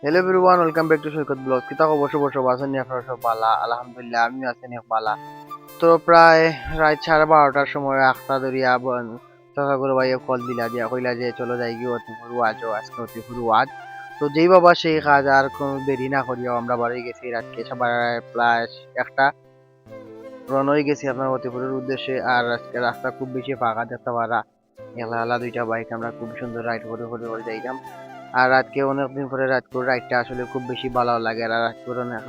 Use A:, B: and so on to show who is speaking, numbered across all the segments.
A: Hello everyone, welcome back to Saikat blog. কিতা খবর সব আছেন নি? আপনারা সব বালা? আলহামদুলিল্লাহ, আমিও আছি অনেক বালা। তো প্রায় রাত 12:30টার সময় আখটা ধরিয়া চাচা ভাইয়ে কল দিলা দিয়া কইলা যে চলো যাই গিয়ে অতিপুর ওয়াজও আজকে অতিপুর ওয়াজ। তো যেই বাবা সেই কাজ, আর কোনো দেরি না করিয়া আমরা বাড়ি গেছি রাতকে সবার প্রায় একটা রওনা হয়ে গেছি আপনার অতিপুরের উদ্দেশ্যে। আর আজকে রাস্তা খুব বেশি ফাঁকা দেখতে পারা, এলা এলা দুইটা বাইক আমরা খুব সুন্দর রাইড করে করে করে যাইলাম। আর আজকে অনেকদিন পরে রাজপুর রাইডটা আসলে খুব বেশি ভালো লাগে। আর রাজপুর অনেক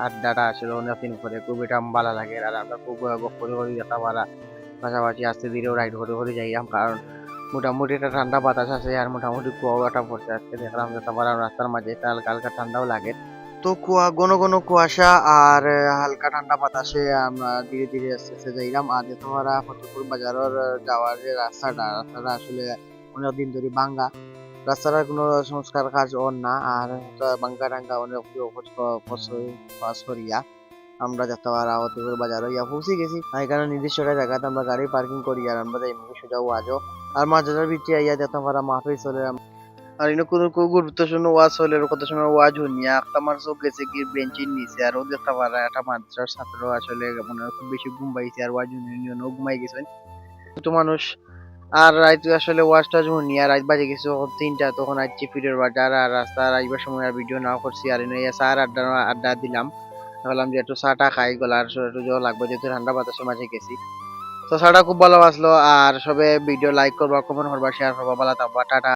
A: আড্ডাটা আসলে অনেকদিন পরে খুব এটা ভালো লাগে। আর আমরা খুব করে করে দেখা পারা, পাশাপাশি আস্তে ধীরেও রাইড করে করে যাইলাম, কারণ মোটামুটি একটা ঠান্ডা বাতাস আছে আর মোটামুটি কুয়াটা পড়ছে। আজকে দেখলাম যেতে পারলাম রাস্তার মাঝে এটা হালকা হালকা ঠান্ডাও লাগে। তো ঘন ঘন কুয়াশা আর হালকা ঠান্ডা বাতাসে আমরা ধীরে ধীরে আস্তে আস্তে যাইলাম। আর যেতে পারা ফতেপুর বাজারের যাওয়ার যে রাস্তাটা আসলে অনেকদিন ধরে ভাঙ্গা। রাস্তাটার কোনো সংস্কার কাজ ওর না। আর বাঙ্কা টাঙ্কা অনেক পাস করিয়া আমরা যেতে পারা অতিপুর বাজার হইয়া পৌঁছে গেছি। আর এখানে নির্দিষ্ট একটা জায়গাতে আমরা গাড়ি পার্কিং করি আর আমরা যাই মুখে সোজা ওয়াজও। আর মাঝের ভিতরে আইয়া যেতে পারা মাহফিল চলে। আর ইনো কোনো গুরুত্বপূর্ণ ওয়াজ হলে কত সময় ওয়াজ শুনিয়া একটা আমার চোখ গেছে কি বেঞ্চির নিচে। আর ও দেখতে পারা একটা মাদ্রাসার ছাত্র আসলে মনে হয় খুব বেশি ঘুম পাইছে আর ওয়াজ শুনিয়ে ঘুমাই গেছে তো মানুষ। আর রাত আসলে ওয়াচটা যখন নিয়ে রাত বাজে গেছে তখন 3টা, তখন আসছি ফিরের বাজার। আর রাস্তার আইবার সময় আর ভিডিও না করছি। আর এনে চার আড্ডা আড্ডা দিলাম, ভাবলাম যে একটু চাটা খাই, গলার একটু জল লাগবে যেহেতু ঠান্ডা বাতাসের মাঝে গেছি। তো চাটা খুব ভালো বাসলো। আর সবে ভিডিও লাইক করবা, কমেন্ট করবা, শেয়ার করবা, ভালো থাকবা, টাটা।